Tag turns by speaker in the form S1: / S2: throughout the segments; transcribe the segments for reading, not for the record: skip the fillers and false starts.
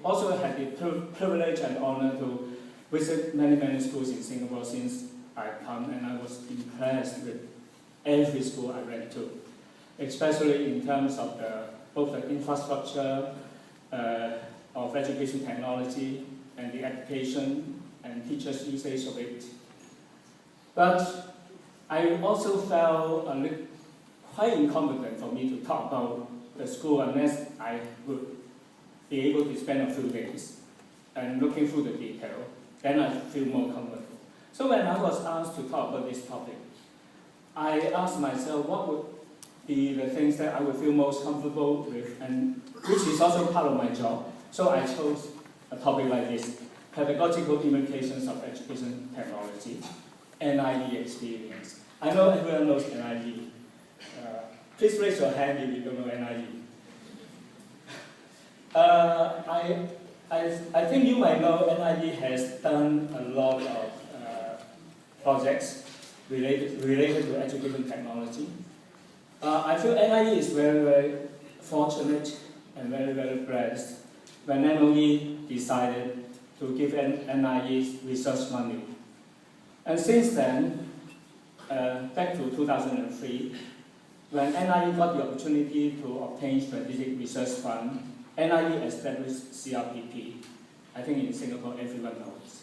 S1: also had the privilege and honor to visit many schools in Singapore since I come, and I was impressed with every school I went to, especially in terms of both the infrastructure of education technology and the application and teachers' usage of it. But I also felt quite incompetent for me to talk about the school unless I would be able to spend a few days and looking through the detail. Then I feel more comfortable. So when I was asked to talk about this topic, I asked myself what would be the things that I would feel most comfortable with, and which is also part of my job. So I chose a topic like this: pedagogical implications of education technology, NIE experience. I know everyone knows NIE. Please raise your hand if you don't know NIE. I think you might know NIE has done a lot of projects related to education technology. I feel NIE is very fortunate and very blessed when NOE decided to give NIE research money. And since then, back to 2003, when NIE got the opportunity to obtain strategic research fund, NIE established CRPP. I think in Singapore everyone knows.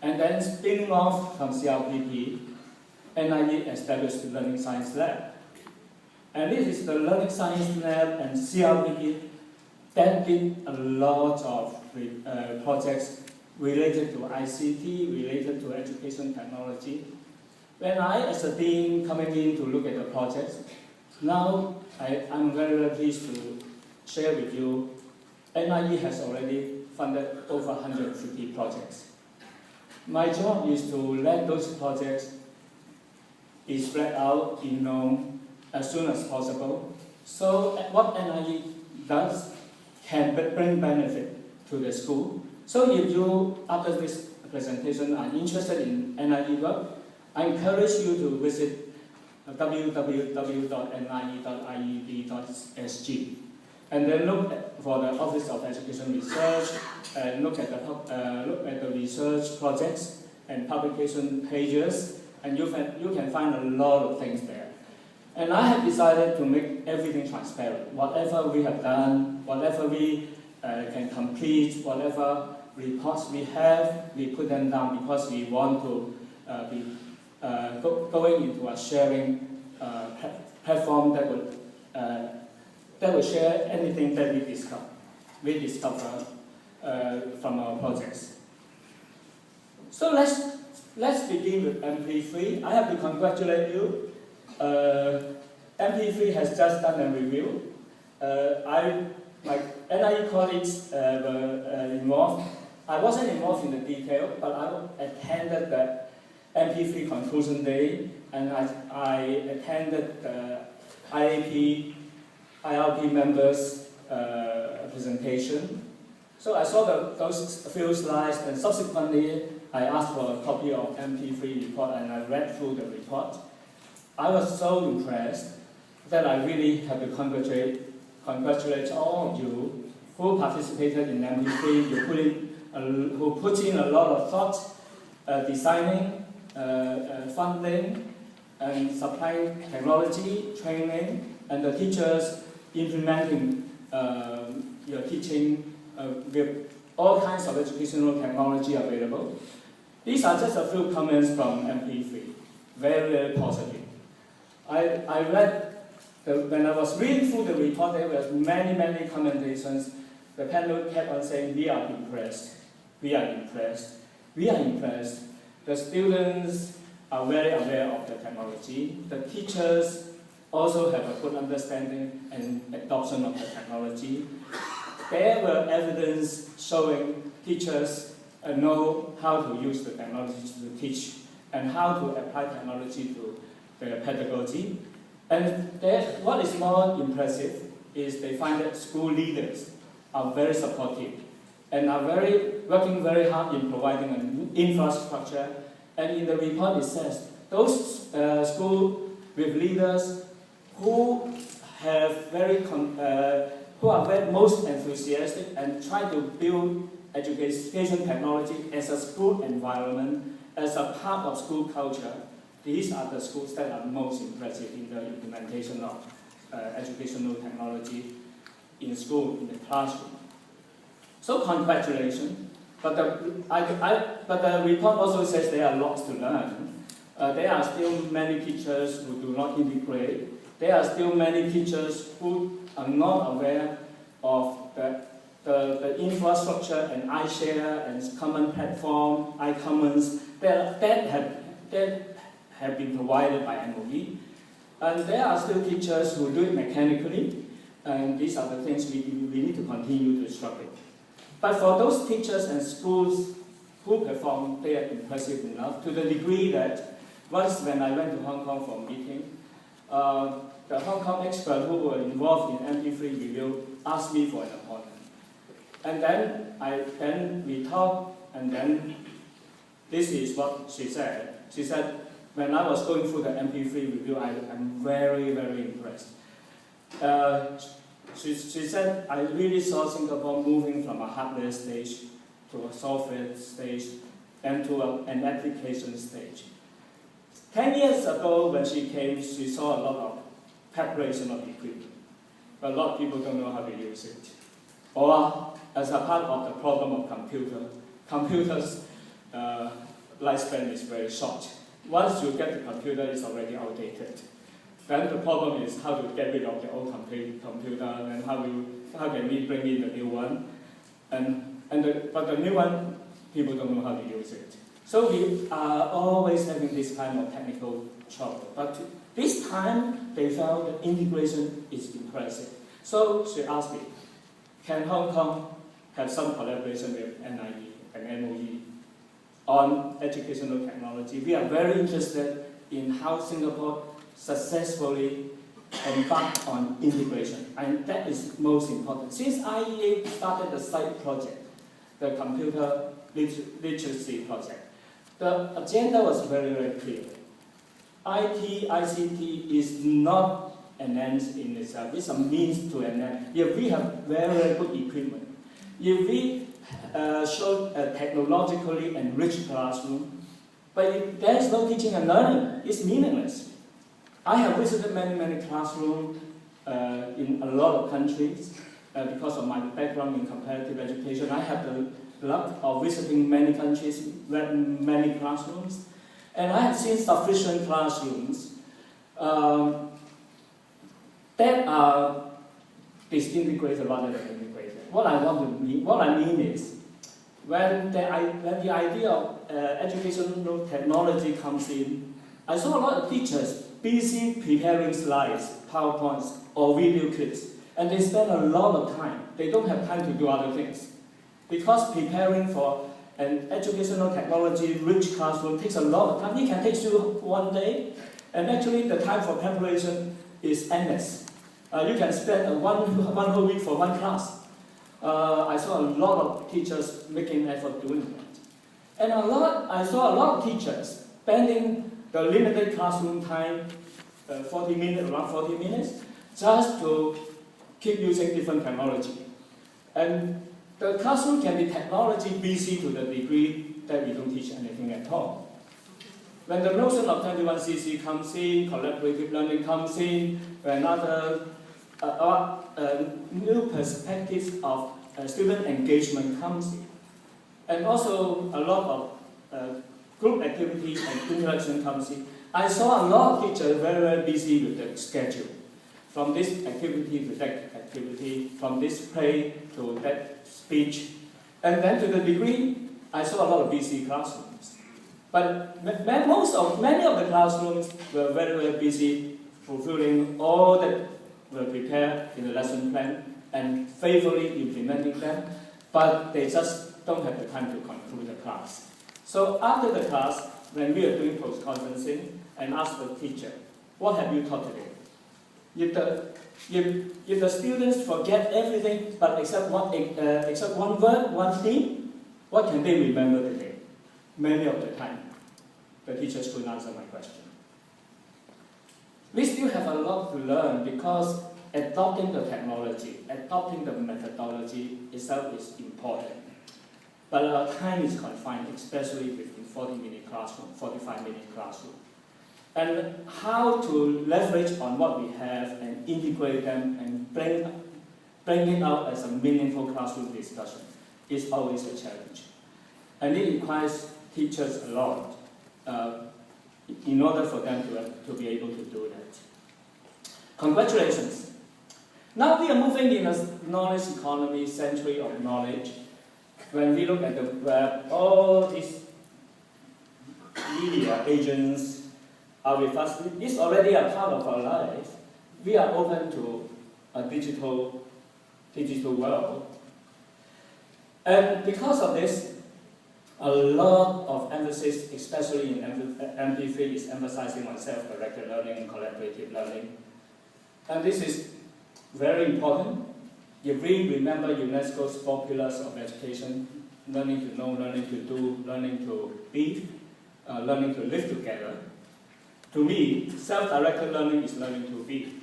S1: And then spinning off from CRPP, NIE established the Learning Science Lab. And this is the Learning Science Lab and CRPP that did a lot of projects related to ICT, related to education technology. When I, as a dean, coming in to look at the projects, now I'm very pleased to share with you, NIE has already funded over 150 projects. My job is to let those projects be spread out, be known as soon as possible. So what NIE does can bring benefit to the school. So if you, after this presentation, are interested in NIE work, I encourage you to visit www.nie.ied.sg and then look for the Office of Education Research and look at the research projects and publication pages, and you can find a lot of things there. And I have decided to make everything transparent. Whatever we have done, whatever we can complete, whatever reports we have, we put them down because we want to be going into a sharing platform that will share anything that we discover from our projects. So let's begin with MP3. I have to congratulate you. MP3 has just done a review. My NIE colleagues were involved. I wasn't involved in the detail, but I attended the MP3 conclusion day, and I attended the IRP members' presentation. So I saw those few slides, and subsequently I asked for a copy of MP3 report, and I read through the report. I was so impressed that I really have to congratulate all of you who participated in MP3, who put in a lot of thought, designing, funding, and supplying technology, training, and the teachers implementing your teaching with all kinds of educational technology available. These are just a few comments from MP3, very positive. I read, when I was reading through the report, there were many commentations. The panel kept on saying, we are impressed, we are impressed, we are impressed. The students are very aware of the technology. The teachers also have a good understanding and adoption of the technology. There were evidence showing teachers know how to use the technology to teach and how to apply technology to their pedagogy. And what is more impressive is they find that school leaders are very supportive and are working very hard in providing an infrastructure. And in the report it says, those schools with leaders who have very who are most enthusiastic and try to build education technology as a school environment, as a part of school culture. These are the schools that are most impressive in the implementation of educational technology in school, in the classroom. So congratulations. But the report also says there are lots to learn. There are still many teachers who do not integrate. There are still many teachers who are not aware of the infrastructure and iShare and common platform, iCommons that have been provided by MOE. And there are still teachers who do it mechanically, and these are the things we need to continue to struggle. But for those teachers and schools who perform, they are impressive enough to the degree that once when I went to Hong Kong for a meeting, the Hong Kong experts who were involved in MP3 review asked me for an appointment. And then we talked, and then this is what she said. She said, when I was going through the MP3 review, I'm very, very impressed. She said, I really saw Singapore moving from a hardware stage to a software stage and to an application stage. 10 years ago, when she came, she saw a lot of preparation of equipment, but a lot of people don't know how to use it. Or, as a part of the problem of computers' lifespan is very short. Once you get the computer, it's already outdated. Then the problem is how to get rid of the old computer, and how can we bring in the new one. But the new one, people don't know how to use it. So we are always having this kind of technical trouble. But this time, they found that integration is impressive. So she asked me, can Hong Kong have some collaboration with NIE and MOE on educational technology? We are very interested in how Singapore successfully embarked on integration, and that is most important. Since IEA started the side project, the computer literacy project, the agenda was very, very clear. IT, ICT is not an end in itself, it's a means to an end. If we have very, very good equipment, if we show a technologically enriched classroom, but if there is no teaching and learning, it's meaningless. I have visited many, many classrooms in a lot of countries because of my background in comparative education. I have the luck of visiting many countries, many classrooms, and I have seen sufficient classrooms that are disintegrated rather than integrated. What I mean is, when the idea of educational technology comes in, I saw a lot of teachers busy preparing slides, PowerPoints, or video clips, and they spend a lot of time. They don't have time to do other things. Because preparing for an educational technology-rich classroom takes a lot of time. It can take you one day, and actually the time for preparation is endless. You can spend one whole week for one class. I saw a lot of teachers making effort doing that. And I saw a lot of teachers spending the limited classroom time, around 40 minutes, just to keep using different technology. And the classroom can be technology busy to the degree that we don't teach anything at all. When the notion of 21CC comes in, collaborative learning comes in, when other new perspectives of student engagement comes in, and also a lot of group activity and interaction comes in, I saw a lot of teachers very, very busy with the schedule. From this activity to that activity, from this play to that speech. And then to the degree, I saw a lot of busy classrooms. But many of the classrooms were very, very busy fulfilling all that were prepared in the lesson plan and faithfully implementing them, but they just don't have the time to conclude the class. So after the class, when we are doing post-conferencing, and ask the teacher, what have you taught today? If the students forget everything but except one word, one theme, what can they remember today? Many of the time, the teachers couldn't answer my question. We still have a lot to learn because adopting the technology, adopting the methodology itself is important. But our time is confined, especially within 40-minute classroom, 45-minute classroom. And how to leverage on what we have and integrate them and bring it out as a meaningful classroom discussion is always a challenge. And it requires teachers a lot in order for them to be able to do that. Congratulations. Now we are moving in a knowledge economy, century of knowledge. When we look at the web, all these media agents are with us. It's already a part of our life. We are open to a digital world. And because of this, a lot of emphasis, especially in MP3, is emphasizing on self-directed learning and collaborative learning. And this is very important. If we remember UNESCO's 4 pillars of education, learning to know, learning to do, learning to be, learning to live together, to me, self-directed learning is learning to be.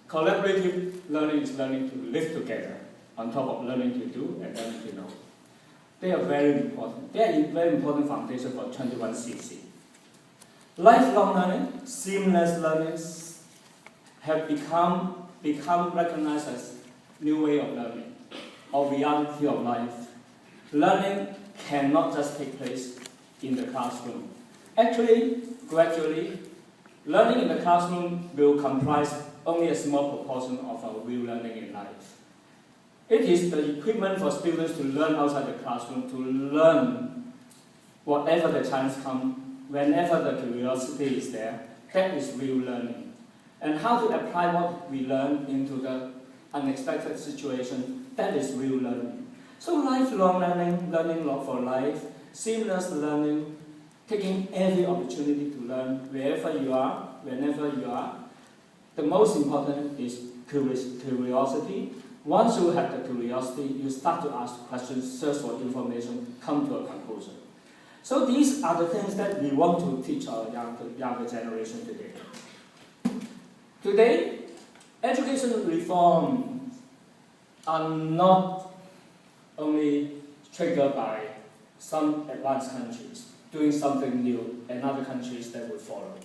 S1: Collaborative learning is learning to live together, on top of learning to do and learning to know. They are very important. They are a very important foundation for 21CC. Lifelong learning, seamless learning have become recognized as new way of learning or reality of life. Learning cannot just take place in the classroom. Actually, gradually, learning in the classroom will comprise only a small proportion of our real learning in life. It is the equipment for students to learn outside the classroom, to learn whatever the chance comes, whenever the curiosity is there. That is real learning. And how to apply what we learn into the unexpected situation, that is real learning. So lifelong learning, learning for life, seamless learning, taking every opportunity to learn wherever you are, whenever you are. The most important is curiosity. Once you have the curiosity, you start to ask questions, search for information, come to a conclusion. So these are the things that we want to teach our younger generation today. Today, education reforms are not only triggered by some advanced countries doing something new and other countries that will follow.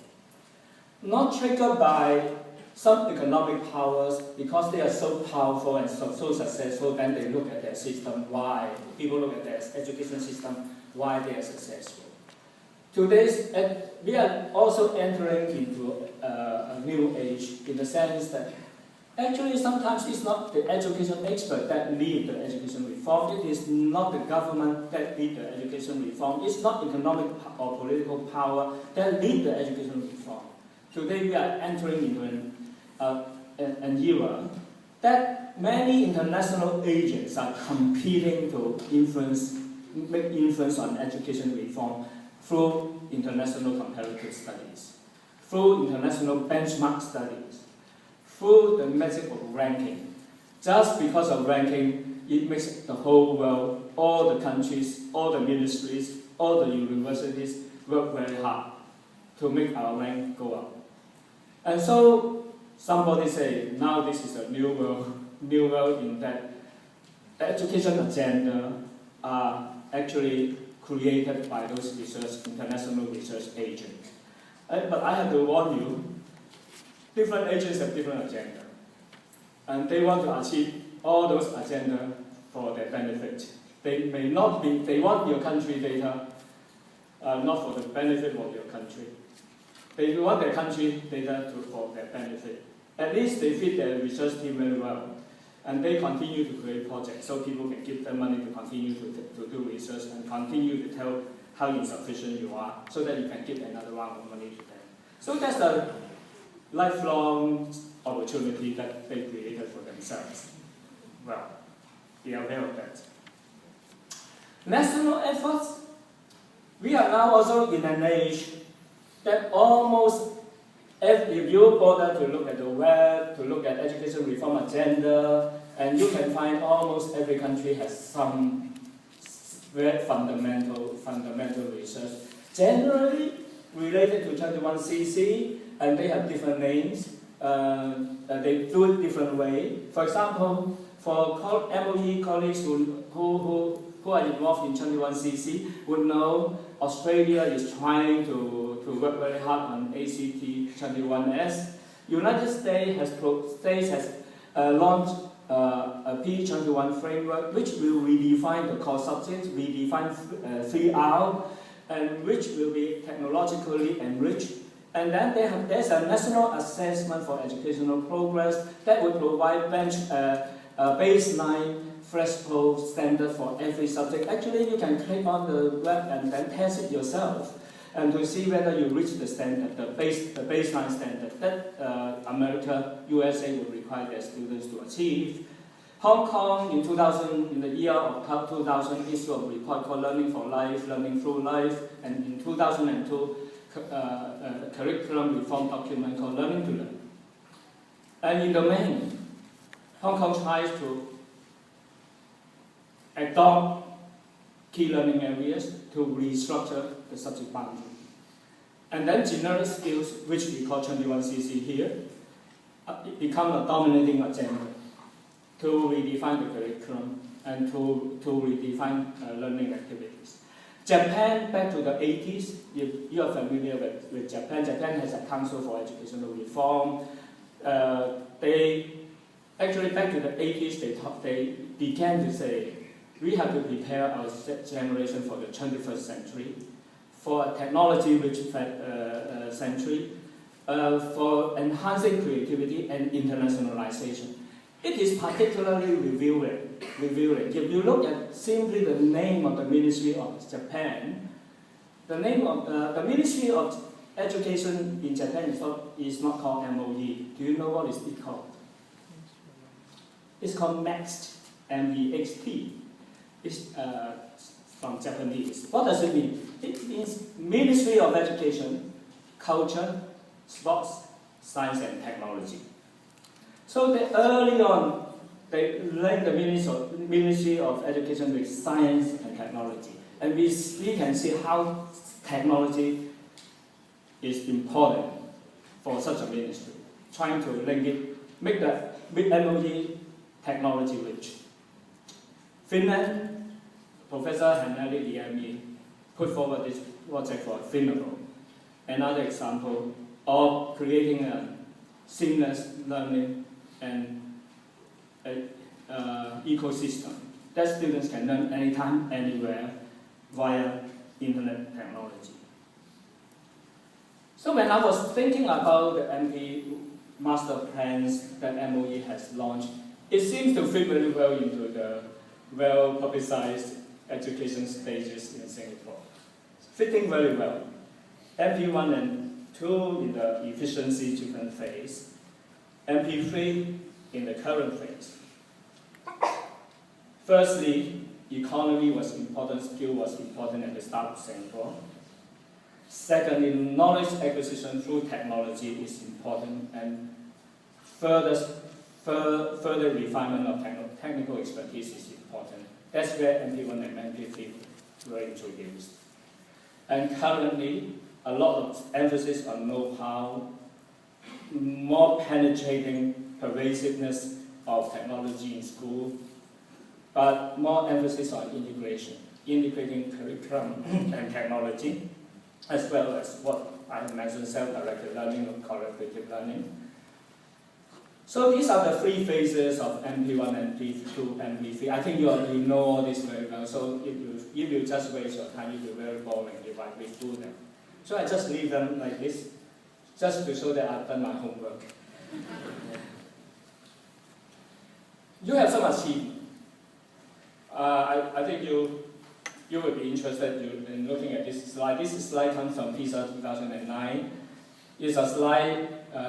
S1: Not triggered by some economic powers because they are so powerful and so successful, then they look at their system, why. People look at their education system, why they are successful. Today, we are also entering into a new age in the sense that actually sometimes it's not the education expert that lead the education reform, it is not the government that lead the education reform, it's not economic or political power that lead the education reform. Today we are entering into an era that many international agents are competing to make influence on education reform through international comparative studies, through international benchmark studies, through the method of ranking. Just because of ranking, it makes the whole world, all the countries, all the ministries, all the universities work very hard to make our rank go up. And so somebody say, now this is a new world in that the education agenda are actually created by those international research agents. But I have to warn you, different agents have different agenda. And they want to achieve all those agenda for their benefit. They may not be, they want your country data, not for the benefit of your country. They want their country data for their benefit. At least they fit their research team very well. And they continue to create projects so people can give them money to continue to do research and continue to tell how insufficient you are so that you can give another round of money to them. So that's a lifelong opportunity that they created for themselves. Well, be aware of that. National efforts. We are now also in an age that almost, if you bother to look at the web, to look at education reform agenda, and you can find almost every country has some very fundamental research, generally related to 21CC, and they have different names. they do it different way. For example, for MOE colleagues who are involved in 21CC would know Australia is trying to work very hard on ACT 21S. United States has launched a P21 framework which will redefine the core subjects, redefine 3R, and which will be technologically enriched. And then there's a national assessment for educational progress that will provide baseline threshold standard for every subject. Actually, you can click on the web and then test it yourself, and to see whether you reach the standard, the baseline standard that America, USA would require their students to achieve. Hong Kong in the year of 2000 issued a report called Learning for Life, Learning Through Life, and in 2002 curriculum reform document called Learning to Learn. And in the main, Hong Kong tries to adopt key learning areas to restructure the subject boundary. And then generic skills, which we call 21CC here, become a dominating agenda to redefine the curriculum and to redefine learning activities. Japan, back to the 80s, if you are familiar with Japan, Japan has a Council for Educational Reform. They actually, back to the 80s, they began to say, we have to prepare our generation for the 21st century, for a technology-rich century, for enhancing creativity and internationalization. It is particularly revealing. If you look at simply the name of the Ministry of Japan, the name of the Ministry of Education in Japan is not called MOE. Do you know what is it called? It's called MEXT, M-E-X-T. It's from Japanese. What does it mean? It means Ministry of Education, Culture, Sports, Science and Technology. So early on, they linked the Ministry of Education with Science and Technology. And we can see how technology is important for such a ministry, trying to link it, make the MOE technology rich. Finland, Professor Hanneli Niemi put forward this project for Finland. Another example of creating a seamless learning and ecosystem that students can learn anytime, anywhere via internet technology. So when I was thinking about the MP master plans that MOE has launched, it seems to fit very well into the well-publicized education stages in Singapore. Fitting very well. MP1 and 2 in the efficiency-driven phase, MP3 in the current phase. Firstly, economy was important, skill was important at the start of Singapore. Secondly, knowledge acquisition through technology is important, and further refinement of technical expertise is important. That's where MP1 and MP3 were introduced. And currently, a lot of emphasis on know-how, more penetrating pervasiveness of technology in school, but more emphasis on integration, integrating curriculum and technology, as well as what I mentioned, self-directed learning or collaborative learning. So these are the three phases of MP1, MP2, MP3. I think you know all this very well, so if you just waste your time, it will be very boring if I read through them. So I just leave them like this, just to show that I've done my homework. You have some achievement. I think you would be interested in looking at this slide. This slide comes from PISA 2009. It's a slide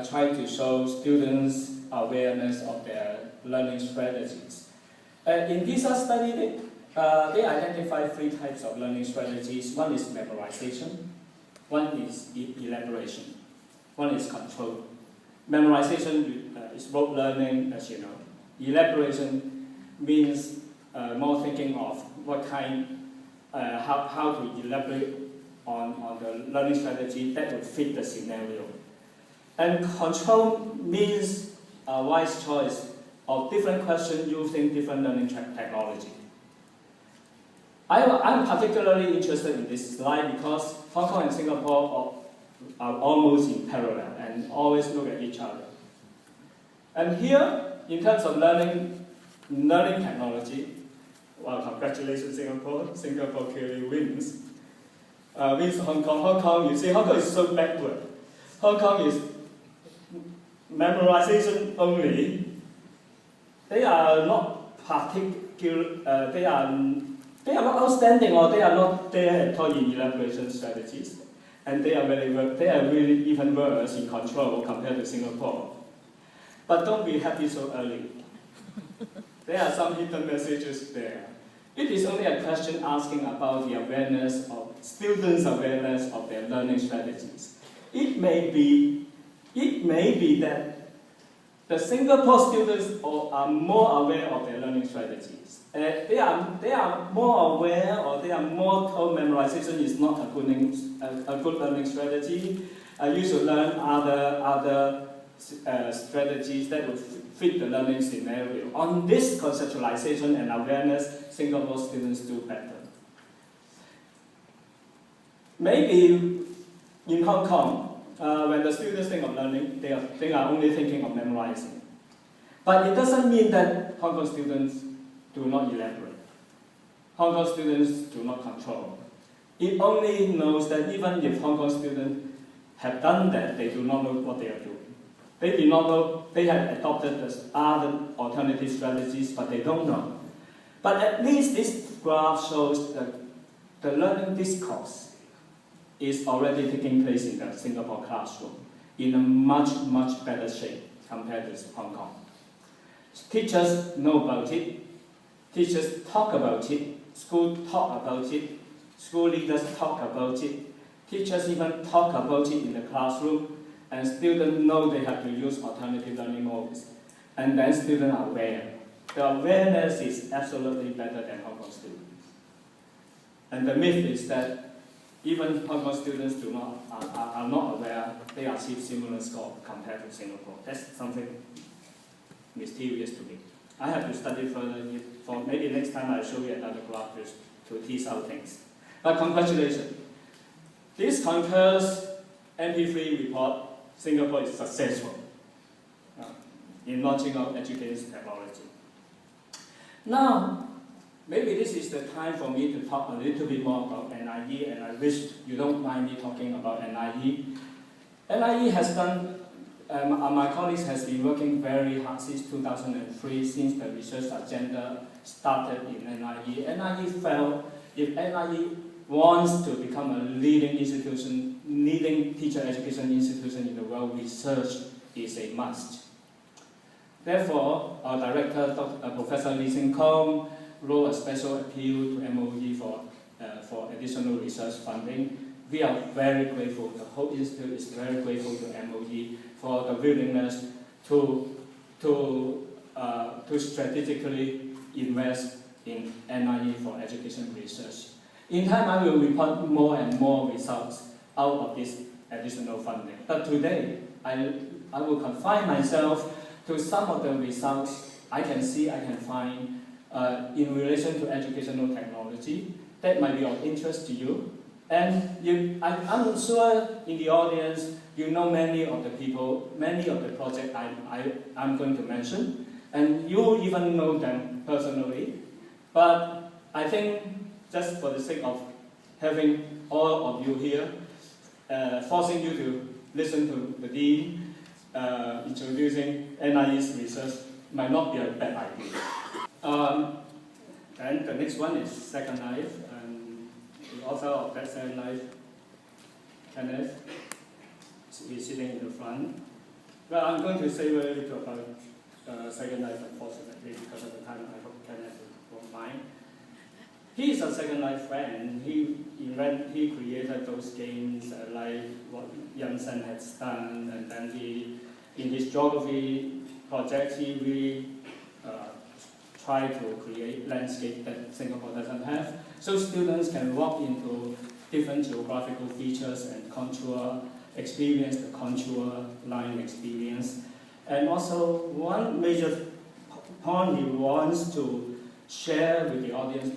S1: trying to show students' awareness of their learning strategies. In PISA study, they identify 3 types of learning strategies. One is memorization, one is elaboration, one is control. Memorization is rote learning, as you know. Elaboration means more thinking of what kind, how to elaborate on the learning strategy that would fit the scenario. And control means a wise choice of different questions using different learning technology. I'm particularly interested in this slide because Hong Kong and Singapore are almost in parallel and always look at each other. And here, in terms of learning technology, well, congratulations Singapore. Singapore clearly wins. Wins Hong Kong. Hong Kong, you see, Hong Kong is so backward. Hong Kong is memorization only. They are not particular, they are not outstanding, or they are not there at all in elaboration strategies. And they are really even worse in control compared to Singapore. But don't be happy so early. There are some hidden messages there. It is only a question asking about the awareness of students' awareness of their learning strategies. It may be that the Singapore students are more aware of their learning strategies. They are more aware, or they are more told memorization is not a good learning strategy. You should learn other strategies that would fit the learning scenario. On this conceptualization and awareness, Singapore students do better. Maybe in Hong Kong, when the students think of learning, they are only thinking of memorizing. But it doesn't mean that Hong Kong students do not elaborate. Hong Kong students do not control. It only knows that even if Hong Kong students have done that, they do not know what they are doing. They do not know, they have adopted other alternative strategies, but they don't know. But at least this graph shows that the learning discourse is already taking place in the Singapore classroom in a much, much better shape compared to Hong Kong. Teachers know about it, teachers talk about it, schools talk about it, school leaders talk about it, teachers even talk about it in the classroom, and students know they have to use alternative learning modes. And then students are aware. The awareness is absolutely better than Hong Kong students. And the myth is that even Hong Kong students are not aware they achieve similar score compared to Singapore. That's something mysterious to me. I have to study further. For maybe next time I'll show you another graph to tease out things. But congratulations. This concurs MP3 report. Singapore is successful in launching out education technology. Now, maybe this is the time for me to talk a little bit more about NIE, and I wish you don't mind me talking about NIE. NIE has done, my colleagues has been working very hard since 2003, since the research agenda started in NIE. NIE felt if NIE wants to become a leading institution, leading teacher education institution in the world, research is a must. Therefore, our director, Professor Lee Sing Kong, wrote a special appeal to MOE for additional research funding. We are very grateful, the whole institute is very grateful to MOE for the willingness to strategically invest in NIE for education research. In time, I will report more and more results out of this additional funding. But today, I will confine myself to some of the results I can find in relation to educational technology that might be of interest to you. And I'm sure in the audience, you know many of the people, many of the projects I'm going to mention, and you even know them personally. But I think just for the sake of having all of you here, forcing you to listen to the Dean introducing NIE's research might not be a bad idea. And the next one is Second Life, and the author of that Second Life, Kenneth, is sitting in the front. Well, I'm going to say very little about Second Life, unfortunately, because of the time. I hope Kenneth won't mind. He is a Second Life friend. He created those games like what Yamsen has done, and then in his geography project, he really tried to create landscape that Singapore doesn't have, so students can walk into different geographical features and contour, experience the contour line experience. And also, one major point he wants to share with the audience,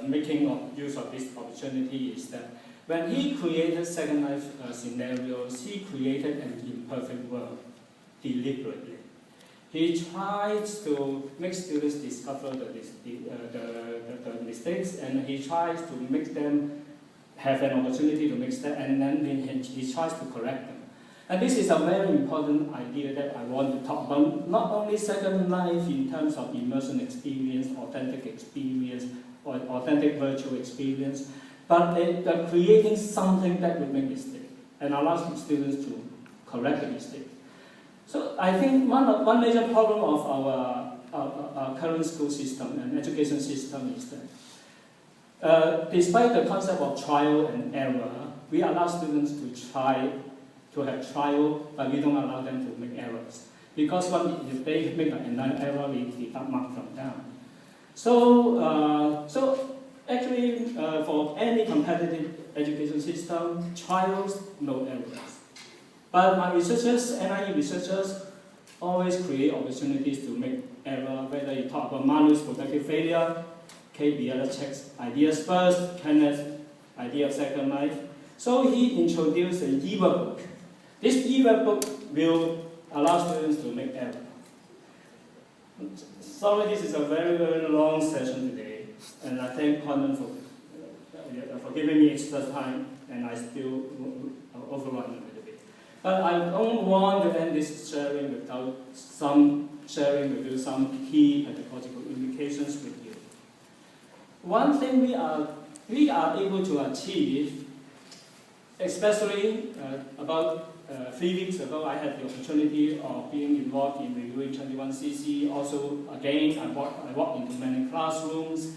S1: making use of this opportunity, is that when he created Second Life scenarios, he created an imperfect world deliberately. He tries to make students discover the mistakes, and he tries to make them have an opportunity to make mistakes, and then he tries to correct them. And this is a very important idea that I want to talk about, not only Second Life in terms of immersion experience, or authentic virtual experience, but creating something that would make mistakes and allows students to correct the mistake. So I think one major problem of our current school system and education system is that despite the concept of trial and error, we allow students to have trial, but we don't allow them to make errors. Because if they make an error, we deduct mark from them. So actually, for any competitive education system, trials, no errors. But my researchers, NIE researchers, always create opportunities to make error, whether you talk about Manu's productive failure, KBL checks ideas first, Kenneth's idea of Second Life. So he introduced an e-workbook. This e-workbook will allow students to make error. Sorry, this is a very, very long session today, and I thank Conan for giving me extra time, and I still overrun a little bit. But I don't want to end this sharing without sharing with you some key pedagogical implications with you. One thing we are able to achieve, especially about 3 weeks ago, I had the opportunity of being involved in reviewing 21CC. Also, again, I walked into many classrooms,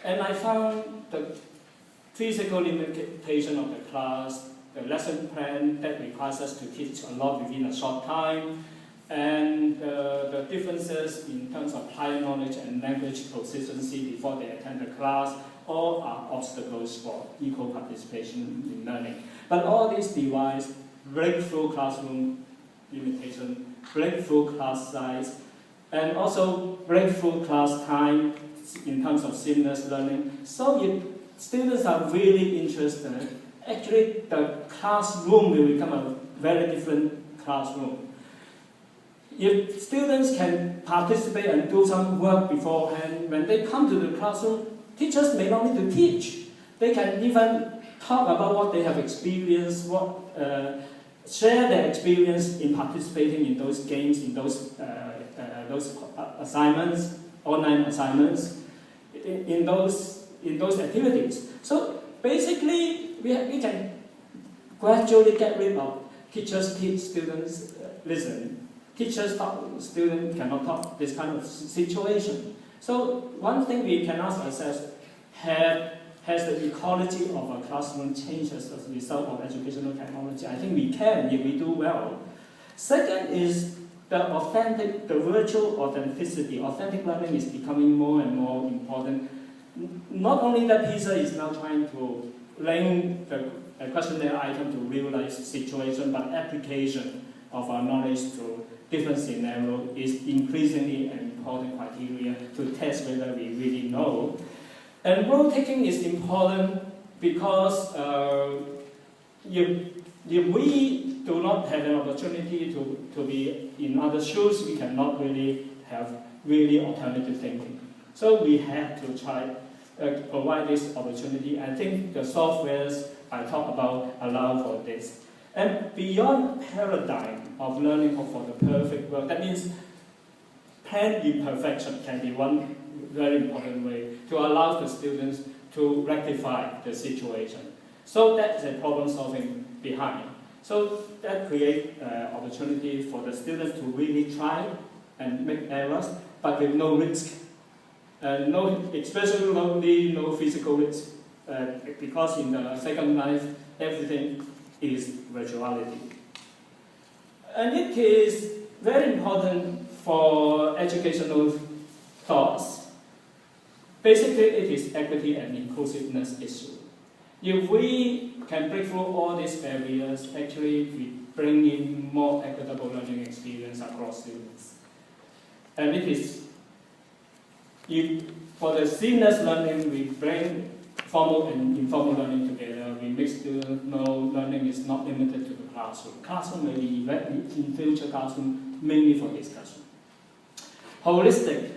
S1: and I found the physical limitation of the class, the lesson plan that requires us to teach a lot within a short time, and the differences in terms of prior knowledge and language proficiency before they attend the class, all are obstacles for equal participation in learning. But all these devices, breakthrough classroom limitation, breakthrough class size, and also breakthrough class time in terms of seamless learning. So if students are really interested, actually the classroom will become a very different classroom. If students can participate and do some work beforehand, when they come to the classroom, teachers may not need to teach. They can even talk about what they have experienced, share their experience in participating in those games, in those assignments, online assignments, in those activities. So basically, we can gradually get rid of teachers teach, students listen. Teachers talk, students cannot talk, this kind of situation. So one thing we can ask ourselves, has the ecology of a classroom changed as a result of educational technology? I think we can if we do well. Second is the virtual authenticity. Authentic learning is becoming more and more important. Not only that PISA is now trying to link the questionnaire item to real-life situation, but application of our knowledge to different scenarios is increasingly an important criteria to test whether we really know. And role-taking is important because if we do not have an opportunity to be in other shoes, we cannot really have alternative thinking. So we have to try provide this opportunity. I think the softwares I talk about allow for this. And beyond paradigm of learning for the perfect world, that means planned imperfection can be one very important way to allow the students to rectify the situation. So that's the problem solving behind. So that creates opportunity for the students to really try and make errors, but with no risk. Especially no physical risk, because in the Second Life, everything is virtuality. And it is very important for educational thoughts. Basically, it is equity and inclusiveness issue. If we can break through all these barriers, actually bring in more equitable learning experience across students. And for the seamless learning, we bring formal and informal learning together. We make students know learning is not limited to the classroom. Classroom may be in future classroom mainly for discussion. Holistic,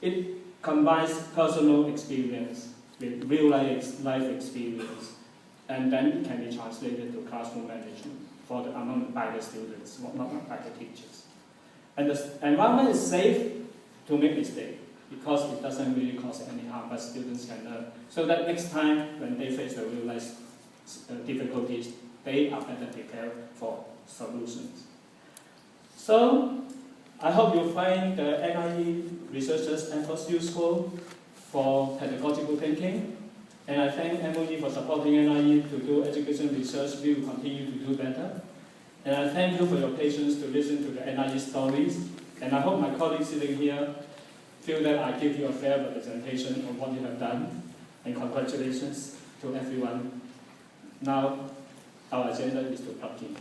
S1: it combines personal experience with real life experience, and then it can be translated to classroom management by the students, not by the teachers. And the environment is safe to make mistakes, because it doesn't really cause any harm, but students can learn. So that next time when they face the real life difficulties, they are better prepared for solutions. So I hope you find the NIE researchers' efforts useful for pedagogical thinking. And I thank MOE for supporting NIE to do education research. We will continue to do better. And I thank you for your patience to listen to the NIE stories. And I hope my colleagues sitting here feel that I give you a fair representation of what you have done. And congratulations to everyone. Now, our agenda is to plug in.